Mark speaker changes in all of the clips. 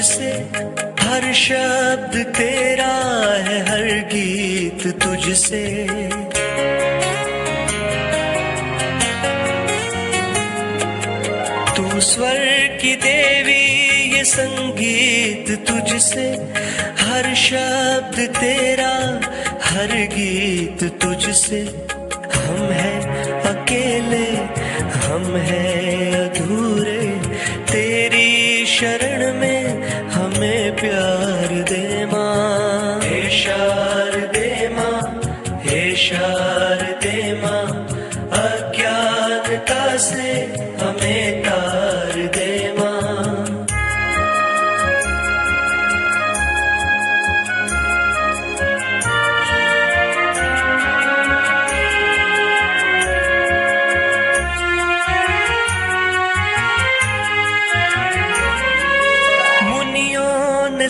Speaker 1: तुझसे, हर शब्द तेरा है, हर गीत तुझसे। तू स्वर की देवी, ये संगीत तुझसे, हर शब्द तेरा, हर गीत तुझसे। हम हैं अकेले, हम हैं अधूरे, तेरी शरण में हमें प्यार दे माँ। हे शारदे माँ, हे शारदे माँ, अज्ञानता से हमें तार दे माँ।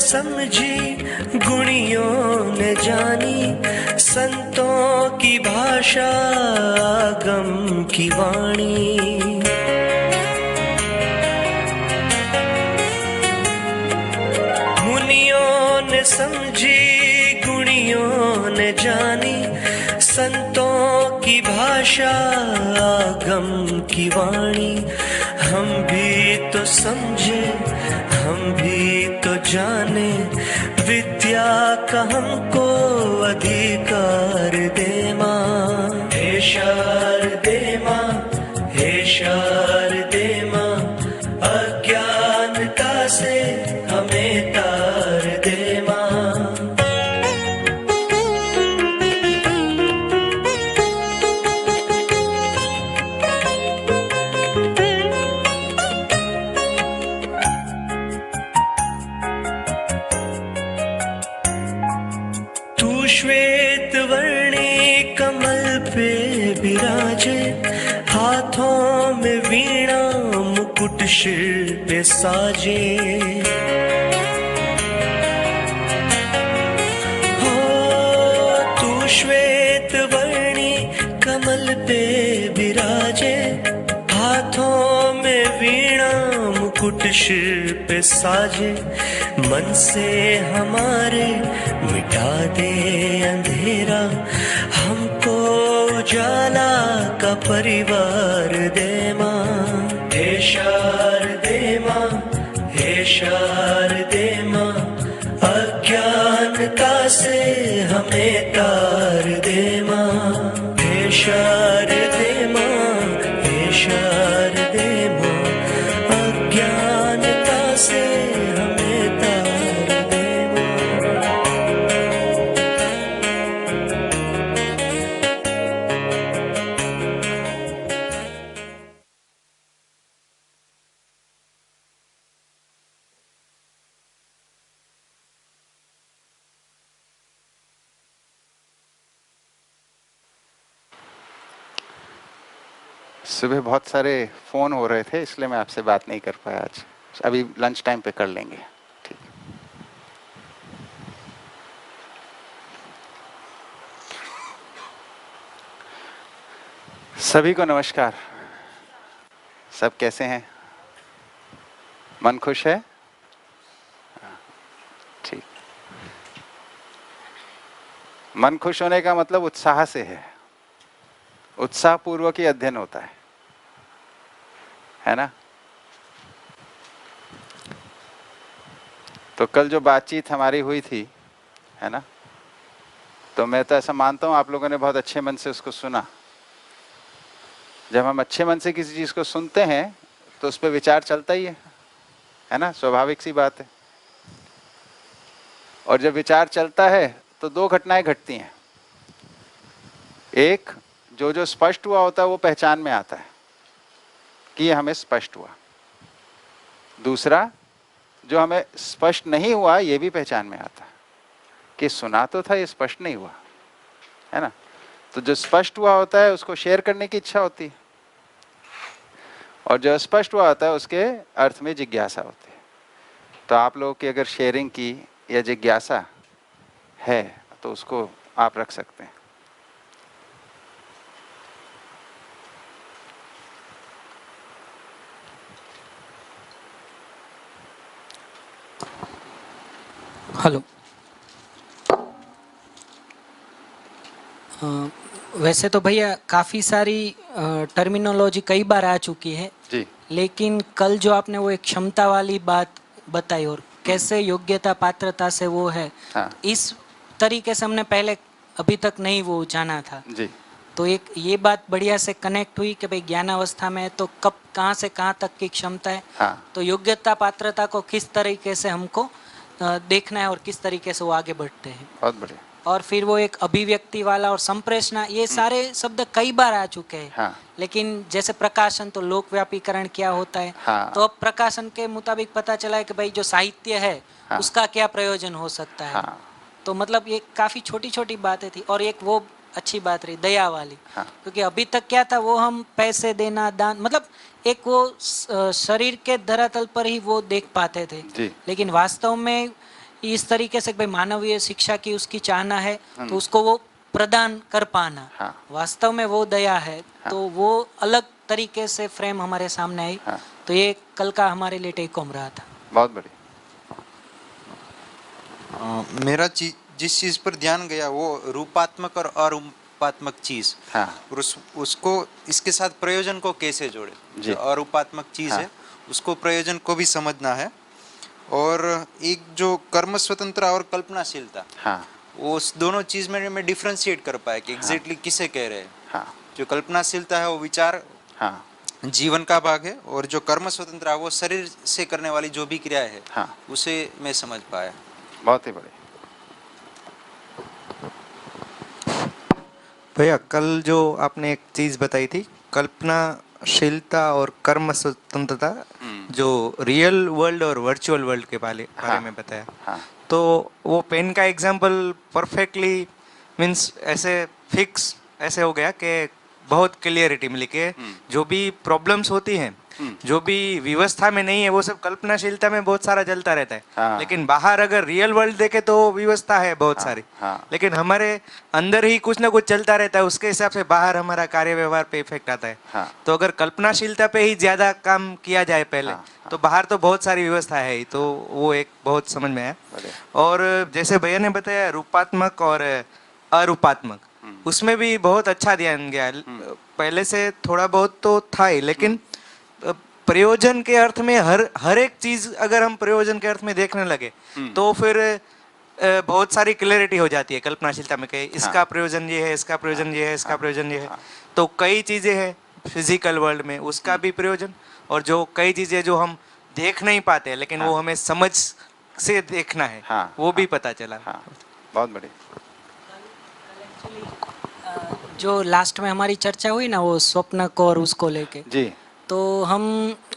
Speaker 1: समझी गुणियों ने जानी, संतों की भाषा गम की वाणी। मुनियों ने समझी गुणियों ने जानी, संतों की भाषा गम की वाणी। हम भी तो समझे, हम भी तो जाने, विद्या का हमको अधिकार दे माँ। हे शारदे माँ, हे शारदे माँ, अज्ञानता से हमें तार दे माँ। श्वेत वर्णी कमल पे विराजे, हाथों में वीणा मुकुट सिर पे साजे। हो तू श्वेत वर्णी कमल पे विराजे, हाथों में वीणा मुकुट सिर पे साजे। मन से हमारे मिटा दे अंधेरा, हमको उजाला का परिवार दे माँ। हे शारदे माँ, हे शारदे माँ, अज्ञानता से हमें तार दे माँ। हे शारदे माँ, हे शारदे माँ, अज्ञानता से हमें तार दे माँ।
Speaker 2: सुबह बहुत सारे फ़ोन हो रहे थे, इसलिए मैं आपसे बात नहीं कर पाया आज। अभी लंच टाइम पे कर लेंगे। ठीक। सभी को नमस्कार। सब कैसे हैं? मन खुश है? ठीक। मन खुश होने का मतलब उत्साह से है। उत्साह पूर्वक ही अध्ययन होता है ना? तो कल जो बातचीत हमारी हुई थी, है ना, तो मैं तो ऐसा मानता हूँ आप लोगों ने बहुत अच्छे मन से उसको सुना। जब हम अच्छे मन से किसी चीज़ को सुनते हैं तो उस पर विचार चलता ही है ना, स्वाभाविक सी बात है। और जब विचार चलता है तो दो घटनाएं घटती हैं। एक, जो जो स्पष्ट हुआ होता है वो पहचान में आता है कि ये हमें स्पष्ट हुआ। दूसरा, जो हमें स्पष्ट नहीं हुआ ये भी पहचान में आता है कि सुना तो था, ये स्पष्ट नहीं हुआ, है ना। तो जो स्पष्ट हुआ होता है उसको शेयर करने की इच्छा होती है, और जो स्पष्ट हुआ होता है उसके अर्थ में जिज्ञासा होती है। तो आप लोगों की अगर शेयरिंग की या जिज्ञासा है तो उसको आप रख सकते हैं।
Speaker 3: हेलो। वैसे तो भैया काफ़ी सारी टर्मिनोलॉजी कई बार आ चुकी है,
Speaker 2: जी
Speaker 3: लेकिन कल जो आपने वो एक क्षमता वाली बात बताई और कैसे योग्यता पात्रता से वो है,
Speaker 2: हाँ
Speaker 3: इस तरीके से हमने पहले अभी तक नहीं वो जाना था।
Speaker 2: जी
Speaker 3: तो एक ये बात बढ़िया से कनेक्ट हुई कि भाई ज्ञान अवस्था में है तो कब कहाँ से कहाँ तक की क्षमता है,
Speaker 2: हाँ
Speaker 3: तो योग्यता पात्रता को किस तरीके से हमको देखना है और किस तरीके से वो आगे बढ़ते हैं।
Speaker 2: बहुत बढ़िया।
Speaker 3: और फिर वो एक अभिव्यक्ति वाला और संप्रेषणा, ये सारे शब्द कई बार आ चुके हैं।
Speaker 2: हाँ
Speaker 3: लेकिन जैसे प्रकाशन, तो लोकव्यापीकरण क्या होता है,
Speaker 2: हाँ
Speaker 3: तो अब प्रकाशन के मुताबिक पता चला है कि भाई जो साहित्य है
Speaker 2: हाँ
Speaker 3: उसका क्या प्रयोजन हो सकता है।
Speaker 2: हाँ
Speaker 3: तो मतलब ये काफ़ी छोटी छोटी बातें थी। और एक वो अच्छी बात रही दया वाली,
Speaker 2: हाँ
Speaker 3: क्योंकि अभी तक क्या था, वो हम पैसे देना, दान, मतलब एक वो शरीर के धरातल पर ही वो देख पाते थे।
Speaker 2: जी
Speaker 3: लेकिन वास्तव में इस तरीके से भाई मानवीय शिक्षा की उसकी चाहना है, तो
Speaker 2: हम्म,
Speaker 3: उसको वो प्रदान कर पाना,
Speaker 2: हाँ
Speaker 3: वास्तव में वो दया है।
Speaker 2: हाँ
Speaker 3: तो वो अलग तरीके से फ्रेम हमारे सामने आई।
Speaker 2: हाँ
Speaker 3: तो ये कल का हमारे लिए टेक होम रहा था।
Speaker 2: बहुत बढ़िया।
Speaker 4: मेरा जिस चीज़ पर ध्यान गया वो रूपात्मक और अरूपात्मक चीज़,
Speaker 2: हाँ
Speaker 4: और उसको इसके साथ प्रयोजन को कैसे जोड़े।
Speaker 2: जी
Speaker 4: जो अरूपात्मक चीज़
Speaker 2: हाँ
Speaker 4: है उसको प्रयोजन को भी समझना है। और एक जो कर्म स्वतंत्रता और कल्पनाशीलता,
Speaker 2: हाँ
Speaker 4: वो उस दोनों चीज़ में मैं डिफ्रेंशिएट कर पाया कि एग्जैक्टली किसे कह रहे हैं।
Speaker 2: हाँ
Speaker 4: जो कल्पनाशीलता है वो विचार
Speaker 2: हाँ
Speaker 4: जीवन का भाग है, और जो कर्म स्वतंत्रता है वो शरीर से करने वाली जो भी क्रिया है
Speaker 2: हाँ
Speaker 4: उसे मैं समझ पाया।
Speaker 2: बहुत ही बढ़िया।
Speaker 5: भैया कल जो आपने एक चीज़ बताई थी, कल्पनाशीलता और कर्म स्वतंत्रता, जो रियल वर्ल्ड और वर्चुअल वर्ल्ड के बारे
Speaker 2: हाँ
Speaker 5: में बताया,
Speaker 2: हाँ
Speaker 5: तो वो पेन का एग्जाम्पल परफेक्टली मीन्स ऐसे फिक्स ऐसे हो गया कि बहुत क्लियरिटी मिली कि जो भी प्रॉब्लम्स होती हैं, जो भी व्यवस्था में नहीं है, वो सब कल्पनाशीलता में बहुत सारा चलता रहता है।
Speaker 2: हाँ
Speaker 5: लेकिन बाहर अगर रियल वर्ल्ड देखे तो व्यवस्था है बहुत
Speaker 2: हाँ
Speaker 5: सारी,
Speaker 2: हाँ
Speaker 5: लेकिन हमारे अंदर ही कुछ ना कुछ चलता रहता है, उसके हिसाब से बाहर हमारा कार्य व्यवहार पे इफेक्ट आता है।
Speaker 2: हाँ
Speaker 5: तो अगर कल्पनाशीलता पे ही ज्यादा काम किया जाए पहले,
Speaker 2: हाँ
Speaker 5: तो बाहर तो बहुत सारी व्यवस्था है ही, तो वो एक बहुत समझ में आया।
Speaker 2: बढ़िया।
Speaker 5: और जैसे भैया ने बताया रूपात्मक और अरूपात्मक, उसमें भी बहुत अच्छा ध्यान गया। पहले से थोड़ा बहुत तो था ही, लेकिन प्रयोजन के अर्थ में हर एक चीज अगर हम प्रयोजन के अर्थ में देखने लगे तो फिर बहुत सारी क्लैरिटी हो जाती है कल्पनाशीलता में कि इसका प्रयोजन ये है, इसका प्रयोजन ये है, इसका प्रयोजन ये है। तो कई चीजें हैं फिजिकल वर्ल्ड में, उसका भी प्रयोजन, और जो कई चीजें जो हम देख नहीं पाते लेकिन वो हमें समझ से देखना है,
Speaker 2: हाँ
Speaker 5: वो भी पता चला।
Speaker 2: हाँ बहुत बढ़िया।
Speaker 3: जो लास्ट में हमारी चर्चा हुई ना, वो स्वप्न को और उसको लेके,
Speaker 2: जी
Speaker 3: तो हम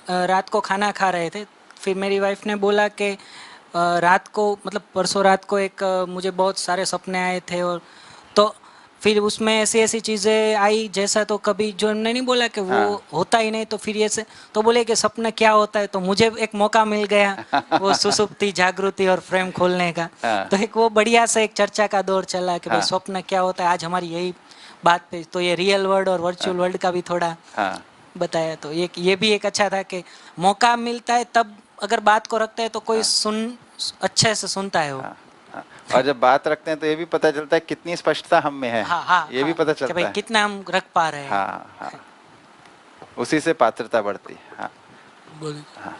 Speaker 3: रात को खाना खा रहे थे। फिर मेरी वाइफ ने बोला कि रात को, मतलब परसों रात को एक मुझे बहुत सारे सपने आए थे, और तो फिर उसमें ऐसी ऐसी चीज़ें आई जैसा तो कभी जो हमने नहीं बोला कि वो
Speaker 2: हाँ।
Speaker 3: होता ही नहीं। तो फिर ये से तो बोले कि सपना क्या होता है, तो मुझे एक मौका मिल गया वो सुसुप्ति जागृति और फ्रेम खोलने का।
Speaker 2: हाँ।
Speaker 3: तो एक वो बढ़िया सा एक चर्चा का दौर चला कि भाई
Speaker 2: हाँ।
Speaker 3: स्वप्न क्या होता है। आज हमारी यही बात पे तो ये रियल वर्ल्ड और वर्चुअल वर्ल्ड का भी थोड़ा
Speaker 2: हाँ
Speaker 3: बताया। तो ये भी एक अच्छा था कि मौका मिलता है तब अगर बात को रखते हैं तो कोई अच्छे से सुनता है वो।
Speaker 2: हाँ हाँ। और जब बात रखते हैं तो ये भी पता चलता है कितनी स्पष्टता हम में है।
Speaker 3: हाँ हाँ
Speaker 2: ये भी
Speaker 3: हाँ,
Speaker 2: पता
Speaker 3: कि
Speaker 2: चलता
Speaker 3: भाई
Speaker 2: है।
Speaker 3: कितना हम रख पा रहे हैं।
Speaker 2: हाँ हाँ उसी से पात्रता बढ़ती है। हाँ
Speaker 1: बोलिए।
Speaker 2: हाँ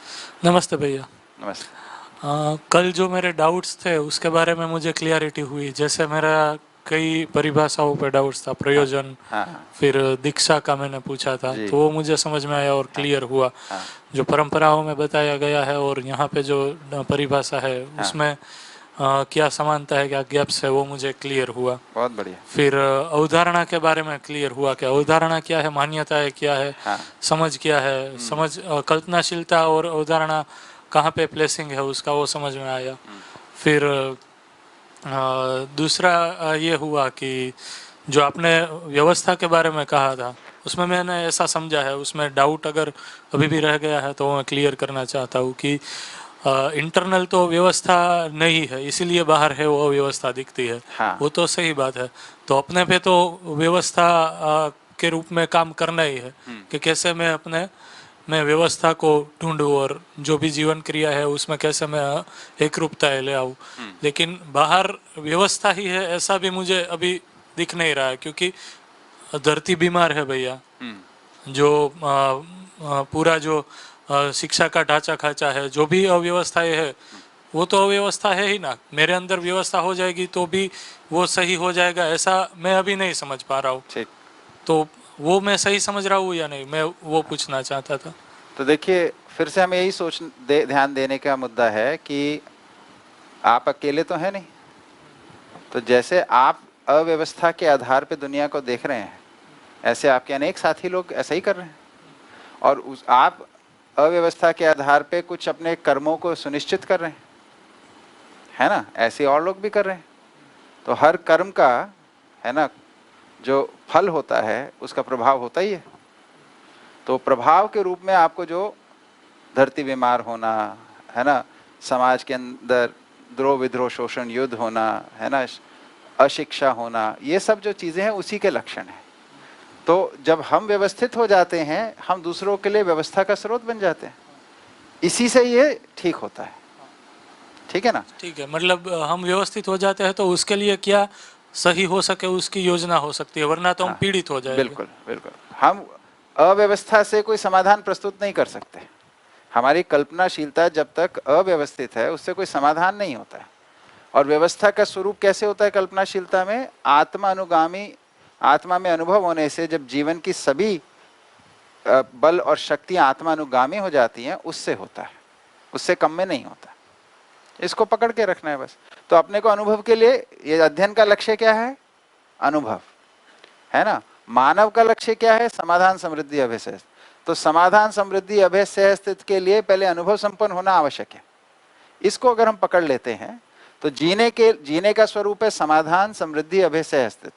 Speaker 1: नमस्ते भैया।
Speaker 2: नमस्ते।
Speaker 1: कल जो मेरे डाउट्स थे उसके बारे में मुझे क्लियरिटी हुई। जैसे मेरा कई परिभाषाओं पे डाउट्स था, प्रयोजन,
Speaker 2: हाँ हाँ
Speaker 1: फिर दीक्षा का मैंने पूछा था,
Speaker 2: जी।
Speaker 1: तो वो मुझे समझ में आया और क्लियर हुआ।
Speaker 2: हाँ
Speaker 1: जो परंपराओं में बताया गया है और यहाँ पे जो परिभाषा है
Speaker 2: हाँ
Speaker 1: उसमें क्या समानता है, क्या गैप्स है, वो मुझे क्लियर हुआ।
Speaker 2: बहुत बढ़िया।
Speaker 1: फिर अवधारणा के बारे में क्लियर हुआ कि अवधारणा क्या है, मान्यता है क्या है,
Speaker 2: हाँ
Speaker 1: समझ क्या है, समझ कल्पनाशीलता और अवधारणा कहाँ पे प्लेसिंग है उसका वो समझ में आया। फिर दूसरा ये हुआ कि जो आपने व्यवस्था के बारे में कहा था उसमें मैंने ऐसा समझा है, उसमें डाउट अगर अभी भी रह गया है तो मैं क्लियर करना चाहता हूँ कि इंटरनल तो व्यवस्था नहीं है इसीलिए बाहर है वो अव्यवस्था दिखती है।
Speaker 2: हाँ
Speaker 1: वो तो सही बात है। तो अपने पे तो व्यवस्था के रूप में काम करना ही है कि कैसे मैं अपने मैं व्यवस्था को ढूंढूं और जो भी जीवन क्रिया है उसमें कैसे मैं एक रूपता ले आऊं। लेकिन बाहर व्यवस्था ही है ऐसा भी मुझे अभी दिख नहीं रहा है, क्योंकि धरती बीमार है भैया। जो पूरा जो शिक्षा का ढांचा खाचा है, जो भी अव्यवस्थाएं है, वो तो अव्यवस्था है ही ना। मेरे अंदर व्यवस्था हो जाएगी तो भी वो सही हो जाएगा, ऐसा मैं अभी नहीं समझ पा रहा हूँ।
Speaker 2: ठीक।
Speaker 1: तो वो मैं सही समझ रहा हूँ या नहीं, मैं वो पूछना चाहता था।
Speaker 2: तो देखिए, फिर से हमें यही ध्यान देने का मुद्दा है कि आप अकेले तो हैं नहीं। तो जैसे आप अव्यवस्था के आधार पे दुनिया को देख रहे हैं, ऐसे आपके अनेक साथी लोग ऐसा ही कर रहे हैं। और आप अव्यवस्था के आधार पे कुछ अपने कर्मों को सुनिश्चित कर रहे हैं, है ना? ऐसे और लोग भी कर रहे हैं। तो हर कर्म का, है ना, जो फल होता है उसका प्रभाव होता ही है। तो प्रभाव के रूप में आपको जो धरती बीमार होना, है ना, समाज के अंदर द्रोह विद्रोह शोषण युद्ध होना, है ना, अशिक्षा होना, ये सब जो चीज़ें हैं उसी के लक्षण हैं। तो जब हम व्यवस्थित हो जाते हैं, हम दूसरों के लिए व्यवस्था का स्रोत बन जाते हैं। इसी से ये ठीक होता है। ठीक है ना?
Speaker 1: ठीक है, मतलब हम व्यवस्थित हो जाते हैं तो उसके लिए क्या सही हो सके उसकी योजना हो सकती है, वरना तो हम पीड़ित हो जाएंगे।
Speaker 2: बिल्कुल बिल्कुल। हम अव्यवस्था से कोई समाधान प्रस्तुत नहीं कर सकते। हमारी कल्पनाशीलता जब तक अव्यवस्थित है उससे कोई समाधान नहीं होता है। और व्यवस्था का स्वरूप कैसे होता है कल्पनाशीलता में? आत्मा अनुगामी, आत्मा में अनुभव होने से जब जीवन की सभी बल और शक्तियां आत्मा अनुगामी हो जाती हैं, उससे होता है, उससे कम में नहीं होता। इसको पकड़ के रखना है बस। तो अपने को अनुभव के लिए, ये अध्ययन का लक्ष्य क्या है? अनुभव, है ना। मानव का लक्ष्य क्या है? समाधान समृद्धि अभय सहज। तो समाधान समृद्धि अभय सहज स्थित के लिए पहले अनुभव संपन्न होना आवश्यक है। इसको अगर हम पकड़ लेते हैं तो जीने का स्वरूप है समाधान समृद्धि अभय सहज स्थित।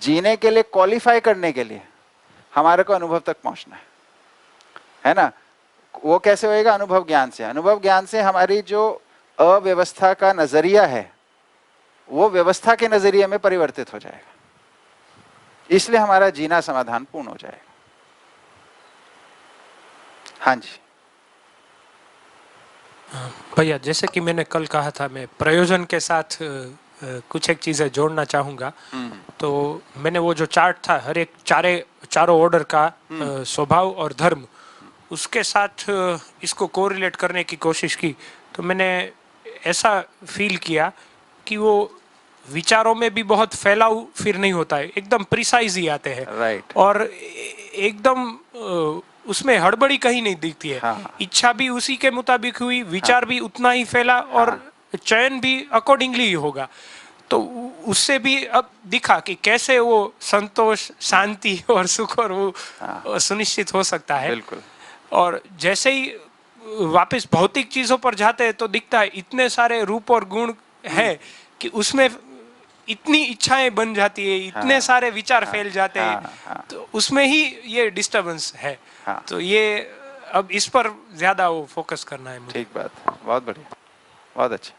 Speaker 2: जीने के लिए, क्वालिफाई करने के लिए हमारे को अनुभव तक पहुंचना है ना। वो कैसे होएगा? अनुभव ज्ञान से। अनुभव ज्ञान से हमारी जो अव्यवस्था का नजरिया है वो व्यवस्था के नजरिए में परिवर्तित हो जाएगा, इसलिए हमारा जीना समाधान पूर्ण हो जाएगा। हाँ जी
Speaker 6: भैया, जैसे कि मैंने कल कहा था, मैं प्रयोजन के साथ कुछ एक चीज़ें जोड़ना चाहूँगा। तो मैंने वो जो चार्ट था, हर एक चारों ऑर्डर का स्वभाव और धर्म, उसके साथ इसको कोरिलेट करने की कोशिश की। तो मैंने ऐसा फील किया कि वो विचारों में भी बहुत फैलाव फिर नहीं होता है, एकदम प्रिसाइज ही आते हैं।
Speaker 2: राइट।
Speaker 6: और एकदम उसमें हड़बड़ी कहीं नहीं दिखती है।
Speaker 2: हाँ।
Speaker 6: इच्छा भी उसी के मुताबिक हुई, विचार भी उतना ही फैला, और चयन भी अकॉर्डिंगली ही होगा। तो उससे भी अब दिखा कि कैसे वो संतोष, शांति और सुख और वो सुनिश्चित हो सकता है।
Speaker 2: बिल्कुल।
Speaker 6: और जैसे ही वापस भौतिक चीजों पर जाते हैं तो दिखता है इतने सारे रूप और गुण है कि उसमें इतनी इच्छाएं बन जाती है, इतने सारे विचार फैल जाते हैं। तो उसमें ही ये डिस्टरबेंस है। तो ये अब इस पर ज्यादा वो फोकस करना है मुझे।
Speaker 2: ठीक बात है, बहुत बढ़िया, बहुत अच्छा।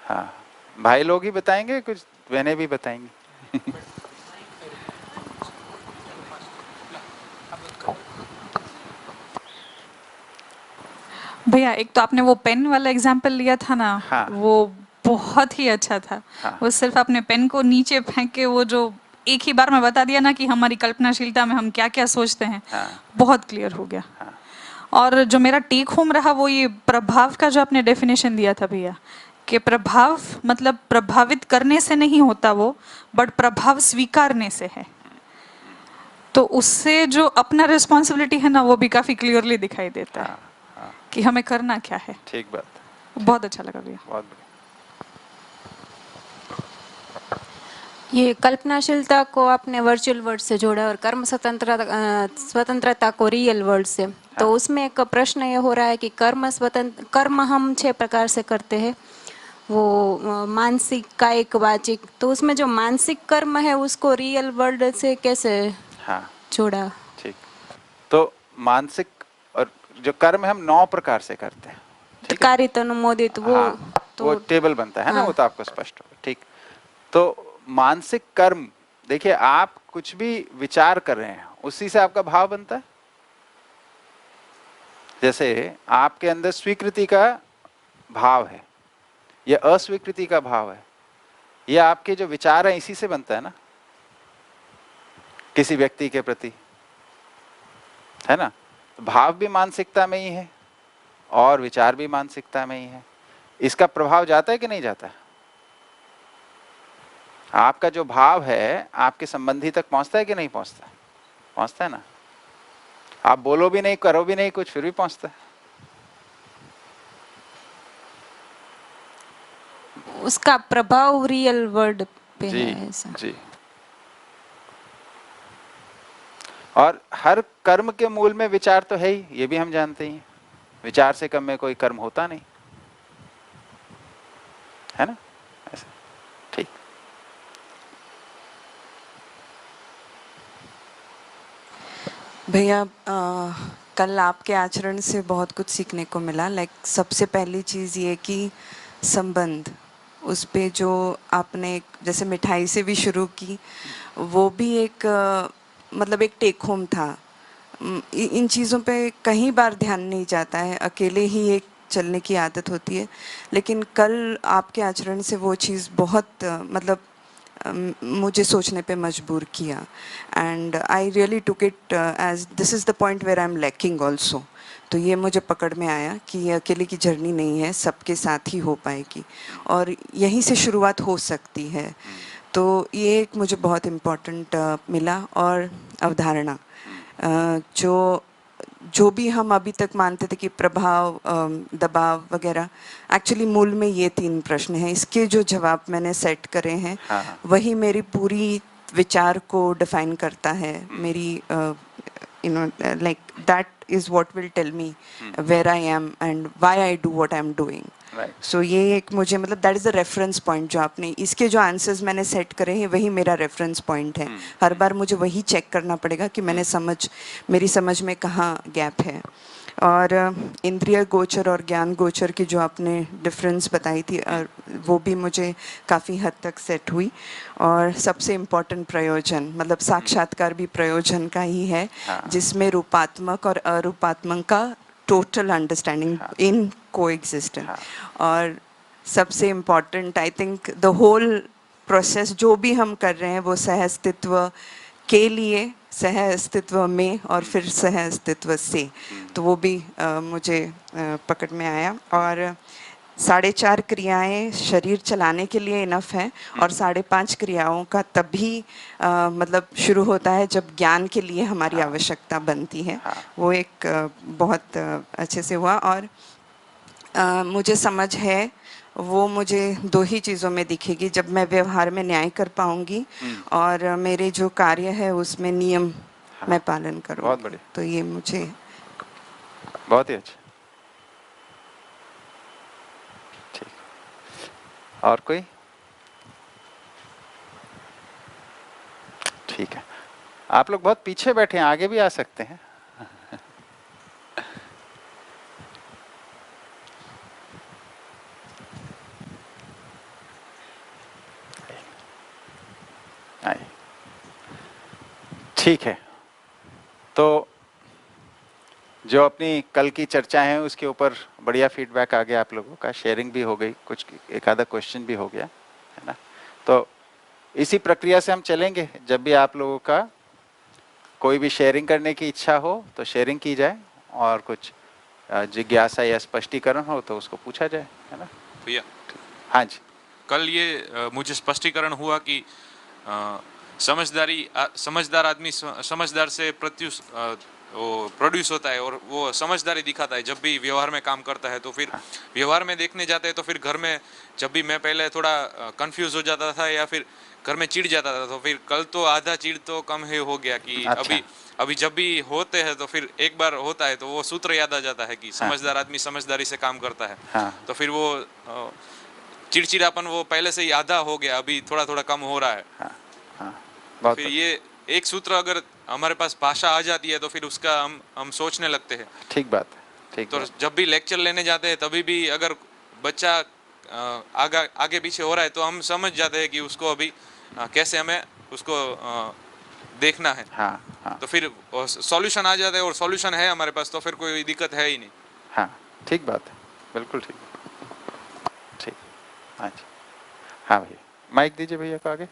Speaker 2: हाँ, भाई लोग ही बताएंगे, कुछ बहनें भी बताएंगी?
Speaker 7: भैया, एक तो आपने वो पेन वाला एग्जाम्पल लिया था ना,
Speaker 2: हाँ।
Speaker 7: वो बहुत ही अच्छा था।
Speaker 2: हाँ।
Speaker 7: वो सिर्फ अपने पेन को नीचे फेंक के वो जो एक ही बार में बता दिया ना कि हमारी कल्पनाशीलता में हम क्या क्या सोचते हैं, बहुत क्लियर हो गया। और जो मेरा टेक होम रहा वो ये प्रभाव का जो आपने डेफिनेशन दिया था भैया, कि प्रभाव मतलब प्रभावित करने से नहीं होता वो, बट प्रभाव स्वीकारने से है। तो उससे जो अपना रिस्पॉन्सिबिलिटी है ना, वो भी काफी क्लियरली दिखाई देता है कि हमें करना क्या है।
Speaker 2: ठीक बात,
Speaker 7: बहुत अच्छा लगा भैया।
Speaker 2: बहुत बढ़िया।
Speaker 8: ये कल्पनाशीलता को आपने वर्चुअल वर्ल्ड से जोड़ा और कर्म स्वतंत्रता को रियल वर्ल्ड से। तो उसमें एक प्रश्न ये हो रहा है कि कर्म हम 6 प्रकार से करते हैं, वो मानसिक, कायिक, वाचिक। तो उसमें जो मानसिक कर्म है उसको रियल वर्ल्ड से कैसे जोड़ा?
Speaker 2: ठीक। तो मानसिक और जो कर्म हम 9 प्रकार से करते हैं,
Speaker 8: कारित, अनुमोदित,
Speaker 2: वो टेबल बनता है ना, वो तो आपको स्पष्ट होगा। ठीक। तो मानसिक कर्म, देखिए आप कुछ भी विचार कर रहे हैं उसी से आपका भाव बनता है। जैसे आपके अंदर स्वीकृति का भाव है या अस्वीकृति का भाव है, ये आपके जो विचार है इसी से बनता है ना, किसी व्यक्ति के प्रति, है ना। तो भाव भी मानसिकता में ही है और विचार भी मानसिकता में ही है। इसका प्रभाव जाता है कि नहीं जाता है? आपका जो भाव है आपके संबंधी तक पहुंचता है कि नहीं पहुंचता? पहुंचता है ना। आप बोलो भी नहीं, करो भी नहीं कुछ, फिर भी पहुंचता है।
Speaker 8: उसका प्रभाव रियल वर्ल्ड पे
Speaker 2: जी
Speaker 8: है ऐसा।
Speaker 2: जी। और हर कर्म के मूल में विचार तो है ही, ये भी हम जानते ही हैं। विचार से कम में कोई कर्म होता नहीं, है ना। ऐसा ठीक।
Speaker 9: भैया कल आपके आचरण से बहुत कुछ सीखने को मिला। लाइक सबसे पहली चीज़ ये कि संबंध, उस पे जो आपने जैसे मिठाई से भी शुरू की, वो भी एक मतलब एक टेक होम था। इन चीज़ों पे कई बार ध्यान नहीं जाता है, अकेले ही एक चलने की आदत होती है, लेकिन कल आपके आचरण से वो चीज़ बहुत मतलब मुझे सोचने पे मजबूर किया। And I really took it as this is the point where I am lacking also. तो ये मुझे पकड़ में आया कि ये अकेले की जर्नी नहीं है, सबके साथ ही हो पाएगी और यहीं से शुरुआत हो सकती है। तो ये एक मुझे बहुत इम्पोर्टेंट मिला। और अवधारणा जो भी हम अभी तक मानते थे कि प्रभाव, दबाव वगैरह, एक्चुअली मूल में ये 3 प्रश्न हैं। इसके जो जवाब मैंने सेट करे हैं,
Speaker 2: हाँ।
Speaker 9: वही मेरी पूरी विचार को डिफाइन करता है। मेरी you know like that is what will tell me where I am and why I do what I am doing.
Speaker 2: Right.
Speaker 9: So ये एक मुझे मतलब that is the reference point जो आपने इसके जो आंसर्स मैंने सेट करे हैं, वही मेरा रेफरेंस पॉइंट है। हर बार मुझे वही चेक करना पड़ेगा कि मैंने मेरी समझ में कहाँ गैप है। और इंद्रिय गोचर और ज्ञान गोचर की जो आपने डिफरेंस बताई थी, वो भी मुझे काफ़ी हद तक सेट हुई। और सबसे इम्पोर्टेंट प्रयोजन, मतलब साक्षात्कार भी प्रयोजन का ही है, जिसमें रूपात्मक और अरूपात्मक का टोटल अंडरस्टैंडिंग इन कोएग्जिस्टेंस। और सबसे important I think the whole process जो भी हम कर रहे हैं वो सह अस्तित्व के लिए, सह अस्तित्व में और फिर सह अस्तित्व से, तो वो भी मुझे पकड़ में आया। और 4.5 क्रियाएं शरीर चलाने के लिए इनफ है और 5.5 क्रियाओं का तभी मतलब शुरू होता है जब ज्ञान के लिए हमारी आवश्यकता बनती है। वो एक बहुत अच्छे से हुआ। और मुझे समझ है वो मुझे 2 ही चीज़ों में दिखेगी, जब मैं व्यवहार में न्याय कर पाऊंगी और मेरे जो कार्य है उसमें नियम मैं पालन करूँगी।
Speaker 2: बहुत बढ़िया।
Speaker 9: तो ये मुझे
Speaker 2: बहुत ही अच्छा। ठीक। और कोई? ठीक है। आप लोग बहुत पीछे बैठे हैं, आगे भी आ सकते हैं। आइए। ठीक है। तो जो अपनी कल की चर्चा है उसके ऊपर बढ़िया फीडबैक आ गया, आप लोगों का शेयरिंग भी हो गई, कुछ एक आधा क्वेश्चन भी हो गया, है ना। तो इसी प्रक्रिया से हम चलेंगे। जब भी आप लोगों का कोई भी शेयरिंग करने की इच्छा हो तो शेयरिंग की जाए, और कुछ जिज्ञासा या स्पष्टीकरण हो तो उसको पूछा जाए, है ना।
Speaker 10: भैया,
Speaker 2: हाँ जी।
Speaker 10: कल ये मुझे स्पष्टीकरण हुआ कि समझदार आदमी समझदार से वो प्रोड्यूस होता है और वो समझदारी दिखाता है जब भी व्यवहार में काम करता है। तो फिर व्यवहार में देखने जाते हैं तो फिर घर में जब भी मैं पहले थोड़ा कंफ्यूज हो जाता था या फिर घर में चिढ़ जाता था, तो फिर कल तो आधा चिढ़ तो कम है हो गया कि
Speaker 2: अच्छा।
Speaker 10: अभी जब भी होते हैं तो फिर एक बार होता है तो वो सूत्र याद आ जाता है कि समझदार आदमी समझदारी से काम करता है।
Speaker 2: हाँ।
Speaker 10: तो फिर वो चिड़चिड़ापन वो पहले से ही आधा हो गया, अभी थोड़ा थोड़ा कम हो रहा है।
Speaker 2: हाँ। बहुत
Speaker 10: फिर ये एक सूत्र अगर हमारे पास भाषा आ जाती है तो फिर उसका हम सोचने लगते हैं।
Speaker 2: ठीक बात है। ठीक।
Speaker 10: तो जब भी लेक्चर लेने जाते हैं तभी भी अगर बच्चा आगे पीछे हो रहा है तो हम समझ जाते हैं कि उसको अभी कैसे हमें उसको देखना है
Speaker 2: हाँ हाँ
Speaker 10: तो फिर सॉल्यूशन आ जाता है और सॉल्यूशन है हमारे पास तो फिर कोई दिक्कत है ही नहीं।
Speaker 2: हाँ, ठीक बात है, बिल्कुल ठीक। ठीक, हाँ जी, हाँ भैया, माइक दीजिए भैया को आगे।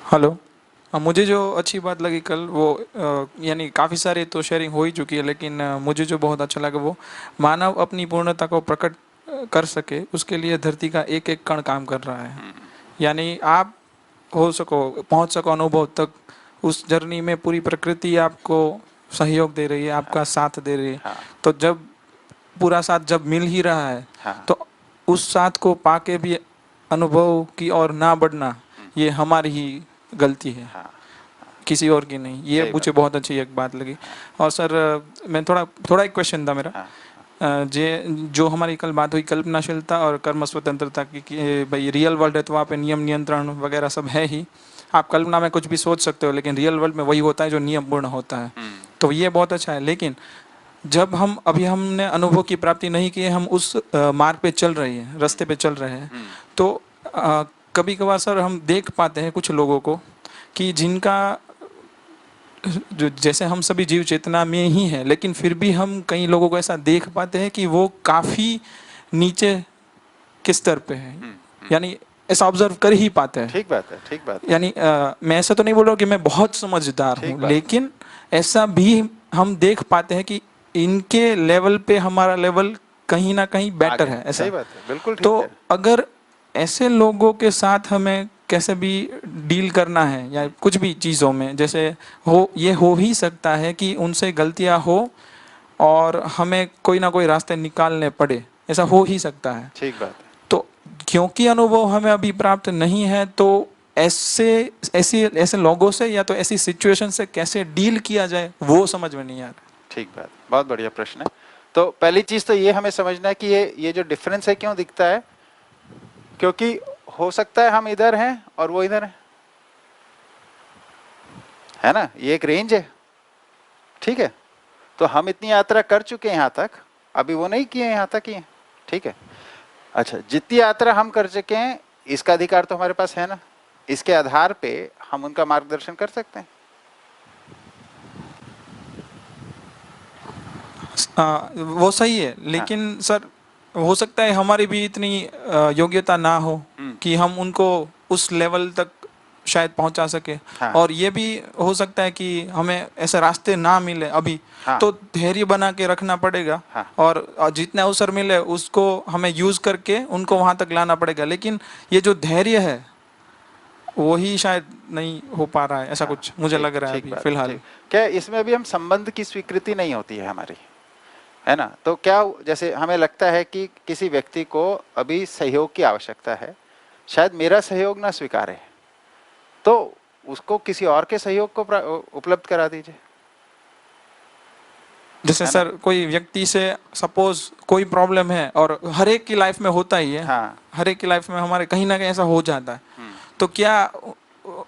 Speaker 11: हेलो। मुझे जो अच्छी बात लगी कल वो यानी काफ़ी सारी तो शेयरिंग हो ही चुकी है, लेकिन मुझे जो बहुत अच्छा लगा वो मानव अपनी पूर्णता को प्रकट कर सके उसके लिए धरती का एक एक कण काम कर रहा है। यानी आप हो सको पहुंच सको अनुभव तक, उस जर्नी में पूरी प्रकृति आपको सहयोग दे रही है, आपका साथ दे रही है।
Speaker 2: हाँ
Speaker 11: तो जब पूरा साथ जब मिल ही रहा है
Speaker 2: हाँ
Speaker 11: तो उस साथ को पाके भी अनुभव की ओर ना बढ़ना ये हमारी ही गलती है,
Speaker 2: हाँ,
Speaker 11: किसी और की नहीं। ये
Speaker 2: सही
Speaker 11: मुझे
Speaker 2: बात।
Speaker 11: बहुत अच्छी एक बात लगी। और सर मैं थोड़ा एक क्वेश्चन था मेरा।
Speaker 2: हाँ
Speaker 11: जो हमारी कल बात हुई कल्पनाशीलता और कर्म स्वतंत्रता की कि भाई रियल वर्ल्ड है तो वहाँ पे नियम नियंत्रण वगैरह सब है ही, आप कल्पना में कुछ भी सोच सकते हो, लेकिन रियल वर्ल्ड में वही होता है जो नियम पूर्ण होता है। तो ये बहुत अच्छा है। लेकिन जब हमने अनुभव की प्राप्ति नहीं की है, हम उस मार्ग पे चल रहे हैं, रास्ते पे चल रहे हैं, तो कभी कभार सर हम देख पाते हैं कुछ लोगों को कि जिनका जो जैसे हम सभी जीव चेतना में ही हैं, लेकिन फिर भी हम कई लोगों को ऐसा देख पाते हैं कि वो काफ़ी नीचे के स्तर पे हैं, यानी ऐसा ऑब्जर्व कर ही पाते हैं।
Speaker 2: ठीक बात है, ठीक बात है।
Speaker 11: यानी मैं ऐसा तो नहीं बोल रहा हूँ कि मैं बहुत समझदार
Speaker 2: ठीक
Speaker 11: हूँ,
Speaker 2: बात।
Speaker 11: लेकिन ऐसा भी हम देख पाते हैं कि इनके लेवल पे हमारा लेवल कहीं ना कहीं बेटर
Speaker 2: आगे,
Speaker 11: है ऐसा।
Speaker 2: सही बात है, बिल्कुल ठीक
Speaker 11: तो
Speaker 2: है।
Speaker 11: अगर ऐसे लोगों के साथ हमें कैसे भी डील करना है या कुछ भी चीज़ों में, जैसे ये हो ही सकता है कि उनसे गलतियां हो और हमें कोई ना कोई रास्ते निकालने पड़े, ऐसा हो ही सकता है।
Speaker 2: ठीक बात है।
Speaker 11: तो क्योंकि अनुभव हमें अभी प्राप्त नहीं है, तो ऐसे लोगों से या तो ऐसी सिचुएशन से कैसे डील किया जाए वो समझ में नहीं आ रहा।
Speaker 2: ठीक बात, बहुत बढ़िया प्रश्न है। तो पहली चीज तो ये हमें समझना है कि ये जो डिफरेंस है क्यों दिखता है, क्योंकि हो सकता है हम इधर हैं और वो इधर है ना, ये एक रेंज है, ठीक है। तो हम इतनी यात्रा कर चुके हैं यहाँ तक, अभी वो नहीं किए यहाँ तक ही हैं, ठीक है। अच्छा, जितनी यात्रा हम कर चुके हैं इसका अधिकार तो हमारे पास है ना, इसके आधार पे हम उनका मार्गदर्शन कर सकते हैं।
Speaker 11: वो सही है, लेकिन सर हो सकता है हमारी भी इतनी योग्यता ना हो कि हम उनको उस लेवल तक शायद पहुंचा सके।
Speaker 2: हाँ।
Speaker 11: और ये भी हो सकता है कि हमें ऐसे रास्ते ना मिले अभी।
Speaker 2: हाँ।
Speaker 11: तो धैर्य बना के रखना पड़ेगा।
Speaker 2: हाँ।
Speaker 11: और जितने अवसर मिले उसको हमें यूज करके उनको वहां तक लाना पड़ेगा। लेकिन ये जो धैर्य है वही शायद नहीं हो पा रहा है, ऐसा कुछ मुझे लग रहा है
Speaker 2: ठीक
Speaker 11: अभी
Speaker 2: बात,
Speaker 11: फिलहाल।
Speaker 2: ठीक। क्या इसमें अभी हम संबंध की स्वीकृति नहीं होती है हमारी, है ना। तो क्या जैसे हमें लगता है कि किसी व्यक्ति को अभी सहयोग की आवश्यकता है, शायद मेरा सहयोग ना स्वीकारे, तो उसको किसी और के सहयोग को उपलब्ध करा दीजिए।
Speaker 11: जैसे सर कोई व्यक्ति से सपोज कोई प्रॉब्लम है, और हर एक की लाइफ में होता ही है।
Speaker 2: हाँ।
Speaker 11: हर एक की लाइफ में हमारे कहीं ना कहीं ऐसा हो जाता है। तो क्या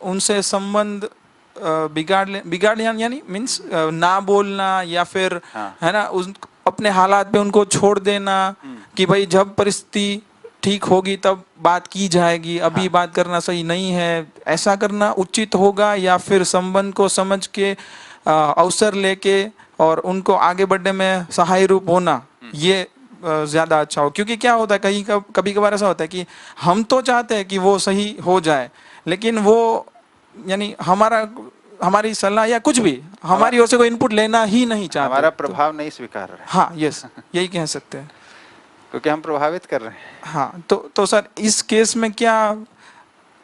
Speaker 11: उनसे संबंध बिगाड़ यानी मीन्स ना बोलना या फिर
Speaker 2: हाँ।
Speaker 11: है ना अपने हालात पे उनको छोड़ देना कि भाई जब परिस्थिति ठीक होगी तब बात की जाएगी, अभी
Speaker 2: हाँ।
Speaker 11: बात करना सही नहीं है, ऐसा करना उचित होगा, या फिर संबंध को समझ के अवसर लेके और उनको आगे बढ़ने में सहाय रूप होना ये ज़्यादा अच्छा हो। क्योंकि क्या होता है कभी कभार ऐसा होता है कि हम तो चाहते हैं कि वो सही हो जाए, लेकिन वो यानी हमारी सलाह या कुछ भी हमारी ओर से कोई इनपुट लेना ही नहीं चाहते,
Speaker 2: हमारा प्रभाव नहीं स्वीकार रहे।
Speaker 11: हाँ यस यही कह सकते हैं,
Speaker 2: क्योंकि हम प्रभावित कर रहे हैं।
Speaker 11: हाँ। तो सर इस केस में क्या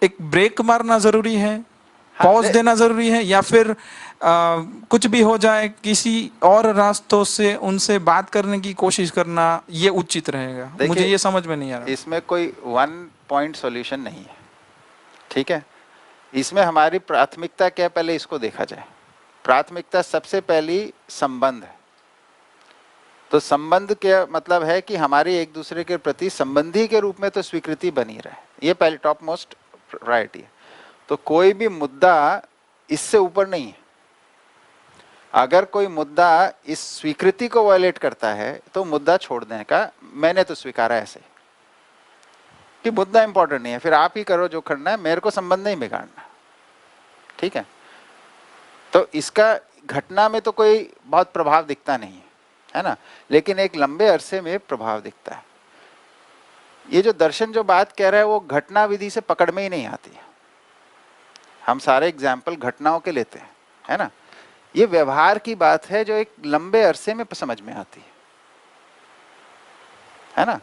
Speaker 11: एक ब्रेक मारना जरूरी है, पॉज देना जरूरी है, या फिर कुछ भी हो जाए किसी और रास्तों से उनसे बात करने की कोशिश करना ये उचित रहेगा? मुझे ये समझ में नहीं आ रहा।
Speaker 2: इसमें कोई वन पॉइंट सॉल्यूशन नहीं है, ठीक है। इसमें हमारी प्राथमिकता क्या है, पहले इसको देखा जाए। प्राथमिकता सबसे पहली संबंध है। तो संबंध के मतलब है कि हमारी एक दूसरे के प्रति संबंधी के रूप में तो स्वीकृति बनी रहे, ये पहले टॉप मोस्ट प्रायोरिटी है। तो कोई भी मुद्दा इससे ऊपर नहीं है। अगर कोई मुद्दा इस स्वीकृति को वायलेट करता है तो मुद्दा छोड़ देने का, मैंने तो स्वीकारा ऐसे कि मुद्दा इंपॉर्टेंट नहीं है, फिर आप ही करो जो करना है, मेरे को संबंध नहीं बिगाड़ना, ठीक है। तो इसका घटना में तो कोई बहुत प्रभाव दिखता नहीं है ना, लेकिन एक लंबे अरसे में प्रभाव दिखता है। ये जो दर्शन जो बात कह रहा है वो घटना विधि से पकड़ में ही नहीं आती है। हम सारे एग्जाम्पल घटनाओं के लेते हैं, है ना। ये व्यवहार की बात है जो एक लंबे अरसे में समझ में आती है ना।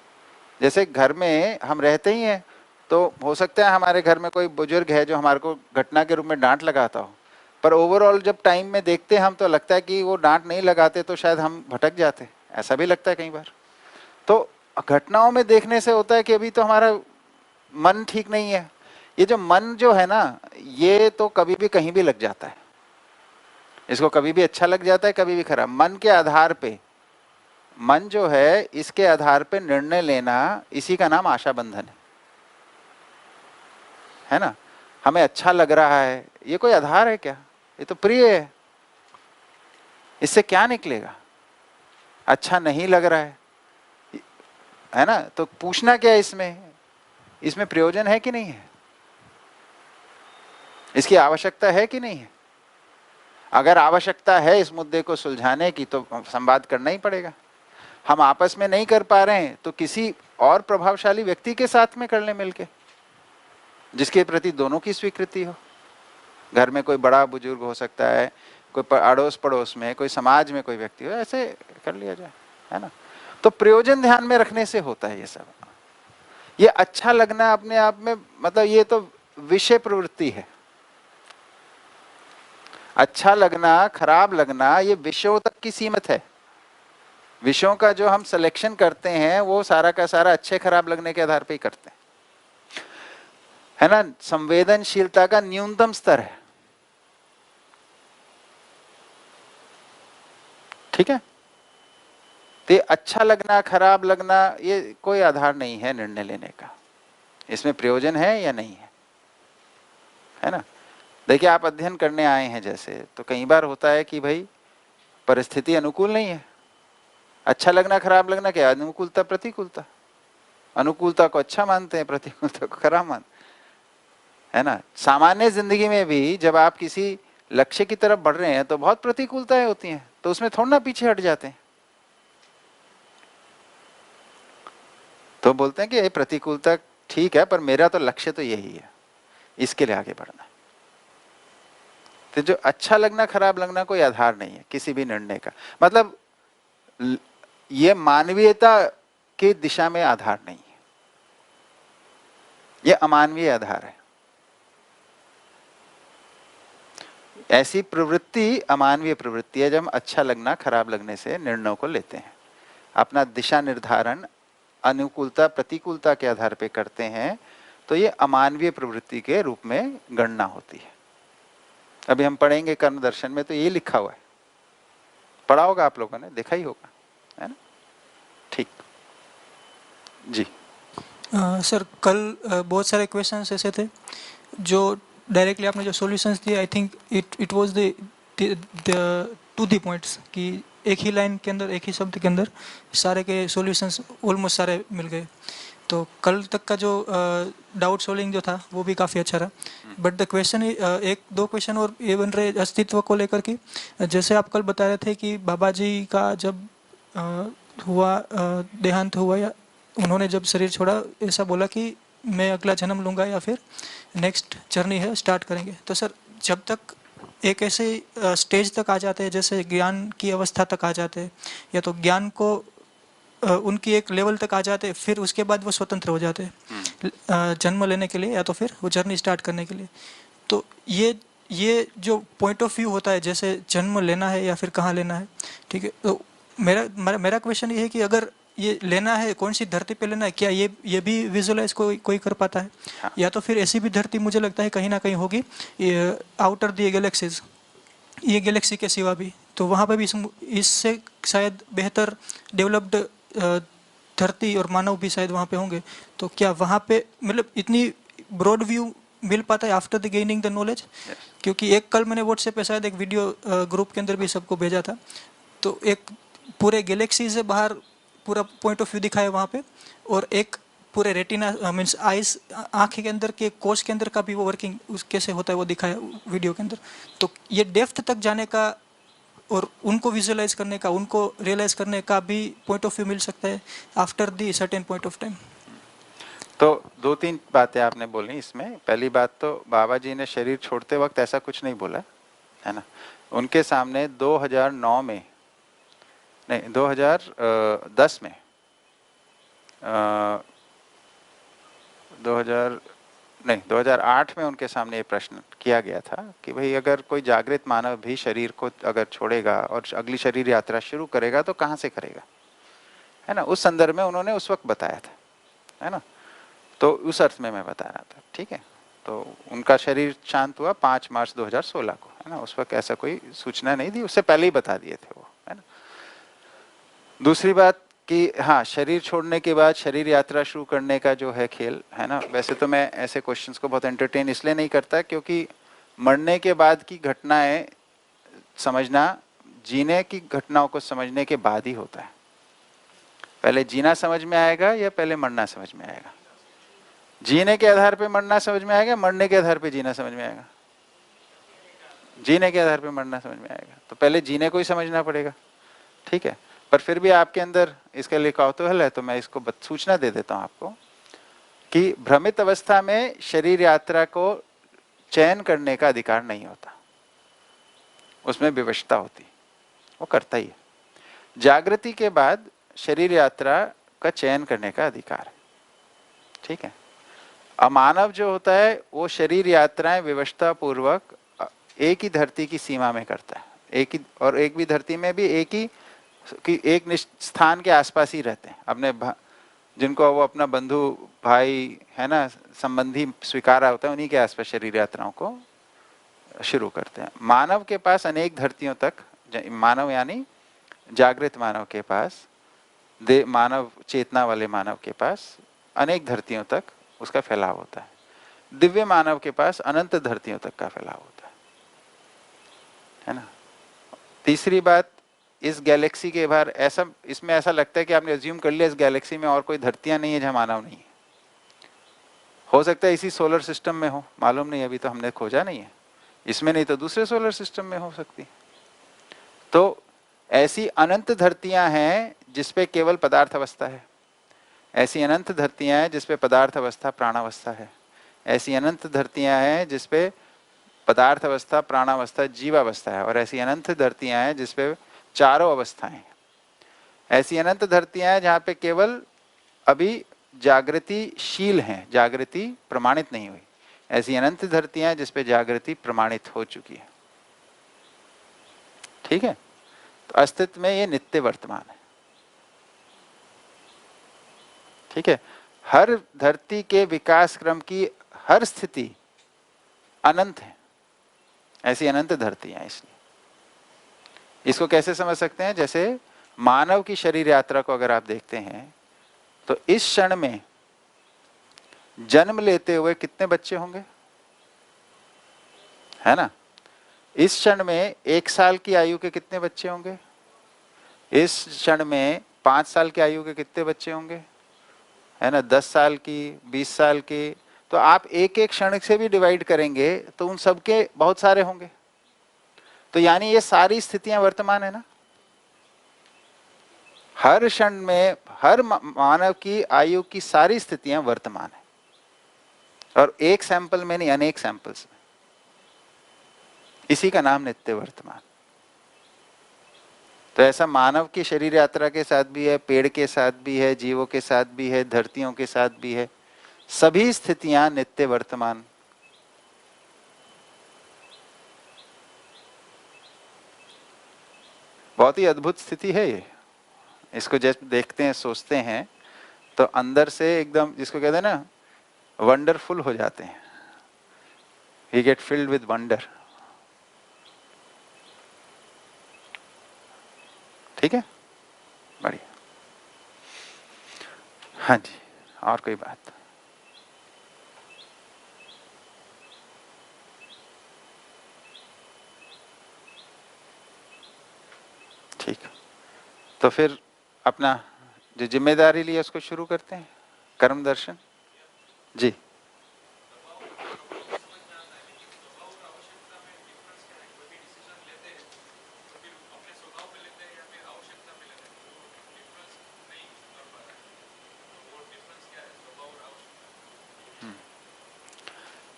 Speaker 2: जैसे घर में हम रहते ही हैं, तो हो सकता है हमारे घर में कोई बुजुर्ग है जो हमारे को घटना के रूप में डांट लगाता हो, पर ओवरऑल जब टाइम में देखते हैं हम तो लगता है कि वो डांट नहीं लगाते तो शायद हम भटक जाते, ऐसा भी लगता है कई बार। तो घटनाओं में देखने से होता है कि अभी तो हमारा मन ठीक नहीं है। ये जो मन जो है ना, ये तो कभी भी कहीं भी लग जाता है, इसको कभी भी अच्छा लग जाता है, कभी भी खराब। मन के आधार पे, मन जो है इसके आधार पे निर्णय लेना, इसी का नाम आशा बंधन है ना। हमें अच्छा लग रहा है, ये कोई आधार है क्या? ये तो प्रिय है, इससे क्या निकलेगा? अच्छा नहीं लग रहा है ना, तो पूछना क्या है इसमें प्रयोजन है कि नहीं है, इसकी आवश्यकता है कि नहीं है? अगर आवश्यकता है इस मुद्दे को सुलझाने की तो संवाद करना ही पड़ेगा। हम आपस में नहीं कर पा रहे हैं तो किसी और प्रभावशाली व्यक्ति के साथ में कर ले मिलके, जिसके प्रति दोनों की स्वीकृति हो। घर में कोई बड़ा बुजुर्ग हो सकता है, कोई अड़ोस पड़ोस में, कोई समाज में कोई व्यक्ति हो, ऐसे कर लिया जाए, है ना। तो प्रयोजन ध्यान में रखने से होता है ये सब। ये अच्छा लगना अपने आप में, मतलब ये तो विषय प्रवृत्ति है। अच्छा लगना, खराब लगना, ये विषयों तक की सीमित है। विषयों का जो हम सिलेक्शन करते हैं वो सारा का सारा अच्छे खराब लगने के आधार पे ही करते हैं, है ना। संवेदनशीलता का न्यूनतम स्तर है, ठीक है। तो ये अच्छा लगना, खराब लगना, ये कोई आधार नहीं है निर्णय लेने का, इसमें प्रयोजन है या नहीं है ना। देखिए, आप अध्ययन करने आए हैं जैसे, तो कई बार होता है कि भाई परिस्थिति अनुकूल नहीं है। अच्छा लगना, खराब लगना क्या? अनुकूलता, प्रतिकूलता। अनुकूलता को अच्छा मानते हैं, प्रतिकूलता को खराब मानते है ना। सामान्य जिंदगी में भी जब आप किसी लक्ष्य की तरफ बढ़ रहे हैं तो बहुत प्रतिकूलताएं होती हैं, तो उसमें थोड़ा ना पीछे हट जाते हैं। तो बोलते हैं कि ये प्रतिकूलता ठीक है, पर मेरा तो लक्ष्य तो यही है, इसके लिए आगे बढ़ना है। तो जो अच्छा लगना, खराब लगना कोई आधार नहीं है किसी भी निर्णय का। मतलब ये मानवीयता की दिशा में आधार नहीं है, ये अमानवीय आधार है। ऐसी प्रवृत्ति अमानवीय प्रवृत्ति है जब हम अच्छा लगना, खराब लगने से निर्णयों को लेते हैं। अपना दिशा निर्धारण अनुकूलता, प्रतिकूलता के आधार पे करते हैं, तो ये अमानवीय प्रवृत्ति के रूप में गणना होती है। अभी हम पढ़ेंगे कर्म दर्शन में, तो ये लिखा हुआ है, पढ़ा होगा आप लोगों ने, देखा ही होगा, है ना। ठीक जी।
Speaker 11: सर, कल बहुत सारे क्वेश्चंस ऐसे थे जो डायरेक्टली आपने जो सॉल्यूशंस दिए, I think it was the two the points, कि एक ही लाइन के अंदर, एक ही शब्द के अंदर सारे के सॉल्यूशंस ऑलमोस्ट सारे मिल गए। तो कल तक का जो डाउट सॉल्विंग जो था वो भी काफ़ी अच्छा रहा। बट द क्वेश्चन, एक दो क्वेश्चन और ये बन रहे अस्तित्व को लेकर के। जैसे आप कल बता रहे थे कि बाबा जी का जब देहांत हुआ, या उन्होंने जब शरीर छोड़ा, ऐसा बोला कि मैं अगला जन्म लूँगा या फिर नेक्स्ट जर्नी है स्टार्ट करेंगे। तो सर, जब तक एक ऐसे स्टेज तक आ जाते हैं, जैसे ज्ञान की अवस्था तक आ जाते हैं, या तो ज्ञान को उनकी एक लेवल तक आ जाते हैं, फिर उसके बाद वो स्वतंत्र हो जाते हैं जन्म लेने के लिए या तो फिर वो जर्नी स्टार्ट करने के लिए। तो ये जो पॉइंट ऑफ व्यू होता है, जैसे जन्म लेना है या फिर कहाँ लेना है, ठीक है। तो मेरा क्वेश्चन ये है कि अगर ये लेना है, कौन सी धरती पे लेना है, क्या ये भी विजुअलाइज कोई कर पाता है?
Speaker 2: हाँ।
Speaker 11: या तो फिर ऐसी भी धरती मुझे लगता है कहीं ना कहीं होगी, आउटर दी गैलेक्सीज, ये गैलेक्सी के सिवा भी, तो वहाँ पे भी इससे शायद बेहतर डेवलप्ड धरती और मानव भी शायद वहाँ पे होंगे। तो क्या वहाँ पे, मतलब इतनी ब्रॉड व्यू
Speaker 12: मिल पाता है after the gaining the knowledge? क्योंकि एक कल मैंने व्हाट्सएप पे शायद एक वीडियो ग्रुप के अंदर भी सबको भेजा था, तो एक पूरे गैलेक्सी से बाहर पूरा पॉइंट ऑफ व्यू दिखाया वहाँ पे, और एक पूरे रेटिना मीन्स आइज आँख के अंदर के कोश के अंदर का भी वो वर्किंग उस कैसे होता है वो दिखाया वीडियो के अंदर। तो ये डेप्थ तक जाने का और उनको विजुअलाइज करने का, उनको रियलाइज करने का भी पॉइंट ऑफ व्यू मिल सकता है after the certain point of time.
Speaker 2: तो 2-3 बातें आपने बोली इसमें। पहली बात तो बाबा जी ने शरीर छोड़ते वक्त ऐसा कुछ नहीं बोला है ना। उनके सामने 2009 में नहीं 2010 में 2008 में उनके सामने ये प्रश्न किया गया था कि भाई अगर कोई जागृत मानव भी शरीर को अगर छोड़ेगा और अगली शरीर यात्रा शुरू करेगा तो कहाँ से करेगा, है ना। उस संदर्भ में उन्होंने उस वक्त बताया था, है ना। तो उस अर्थ में मैं बता रहा था, ठीक है। तो उनका शरीर शांत हुआ 5 मार्च 2016 को, है ना। उस वक्त ऐसा कोई सूचना नहीं दी, उससे पहले ही बता दिए थे वो, है ना। दूसरी बात कि हाँ, शरीर छोड़ने के बाद शरीर यात्रा शुरू करने का जो है खेल, है ना। वैसे तो मैं ऐसे क्वेश्चंस को बहुत एंटरटेन इसलिए नहीं करता क्योंकि मरने के बाद की घटनाएं समझना जीने की घटनाओं को समझने के बाद ही होता है। पहले जीना समझ में आएगा या पहले मरना समझ में आएगा? जीने के आधार पे मरना समझ में आएगा, मरने के आधार पे जीना समझ में आएगा? जीने के आधार पे मरना समझ में आएगा। तो पहले जीने को ही समझना पड़ेगा, ठीक है। पर फिर भी आपके अंदर इसका लिखा कौतूहल है तो मैं इसको सूचना दे देता हूं आपको कि भ्रमित अवस्था में शरीर यात्रा को चयन करने का अधिकार नहीं होता, उसमें विवशता होती, वो करता ही है। जागृति के बाद शरीर यात्रा का चयन करने का अधिकार है, ठीक है। अमानव जो होता है वो शरीर यात्राएं विवशता पूर्वक एक ही धरती की सीमा में करता है, एक ही, और एक भी धरती में भी एक ही कि एक स्थान के आसपास ही रहते हैं, अपने जिनको वो अपना बंधु भाई है ना संबंधी स्वीकारा होता है उन्हीं के आसपास शरीर यात्राओं को शुरू करते हैं। मानव के पास अनेक धरतियों तक, मानव यानी जागृत मानव के पास, मानव चेतना वाले मानव के पास अनेक धरतियों तक उसका फैलाव होता है। दिव्य मानव के पास अनंत धरतियों तक का फैलाव होता है ना। तीसरी बात, इस गैलेक्सी के बाहर ऐसा, इसमें ऐसा लगता है कि आपने अज्यूम कर लिया इस गैलेक्सी में और कोई धरतियां नहीं है जहां मानव नहीं है। हो सकता है इसी सोलर सिस्टम में हो, मालूम नहीं, अभी तो हमने खोजा नहीं है। इसमें नहीं तो दूसरे सोलर सिस्टम में हो सकती। तो ऐसी अनंत धरतियां हैं जिसपे केवल पदार्थ अवस्था है, ऐसी अनंत धरतियां हैं जिसपे पदार्थ अवस्था प्राणावस्था है, ऐसी अनंत धरतियां हैं जिसपे पदार्थ अवस्था प्राणावस्था जीवावस्था है, और ऐसी अनंत धरतियां हैं जिसपे चारों अवस्थाएं। ऐसी अनंत धरतियां हैं जहां पे केवल अभी जागृतिशील हैं, जागृति प्रमाणित नहीं हुई। ऐसी अनंत धरतियां हैं जिसपे जागृति प्रमाणित हो चुकी है, ठीक है। तो अस्तित्व में ये नित्य वर्तमान है, ठीक है। हर धरती के विकास क्रम की हर स्थिति अनंत है, ऐसी अनंत धरतियां। इसलिए इसको कैसे समझ सकते हैं, जैसे मानव की शरीर यात्रा को अगर आप देखते हैं तो इस क्षण में जन्म लेते हुए कितने बच्चे होंगे, है ना। इस क्षण में 1 साल की आयु के कितने बच्चे होंगे, इस क्षण में 5 साल की आयु के कितने बच्चे होंगे, है ना, 10 साल की, 20 साल की। तो आप एक एक क्षण से भी डिवाइड करेंगे तो उन सबके बहुत सारे होंगे। तो यानी ये सारी स्थितियां वर्तमान है ना। हर क्षण में हर मानव की आयु की सारी स्थितियां वर्तमान है, और एक सैंपल में नहीं, अनेक सैंपल्स में। इसी का नाम नित्य वर्तमान। तो ऐसा मानव की शरीर यात्रा के साथ भी है, पेड़ के साथ भी है, जीवों के साथ भी है, धरतियों के साथ भी है। सभी स्थितियां नित्य वर्तमान। बहुत ही अद्भुत स्थिति है ये। इसको जैसे देखते हैं, सोचते हैं तो अंदर से एकदम, जिसको कहते हैं ना, वंडरफुल हो जाते हैं। We get filled with wonder. ठीक है, बढ़िया। हाँ जी, और कोई बात? ठीक है, तो फिर अपना जो जिम्मेदारी लिया उसको शुरू करते हैं, कर्म दर्शन। जी,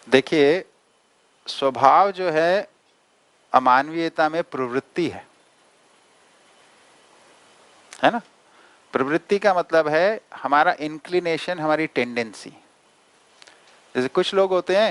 Speaker 2: देखिए स्वभाव जो है अमानवीयता में प्रवृत्ति है ना। प्रवृत्ति का मतलब है हमारा इंक्लिनेशन, हमारी टेंडेंसी। जैसे कुछ लोग होते हैं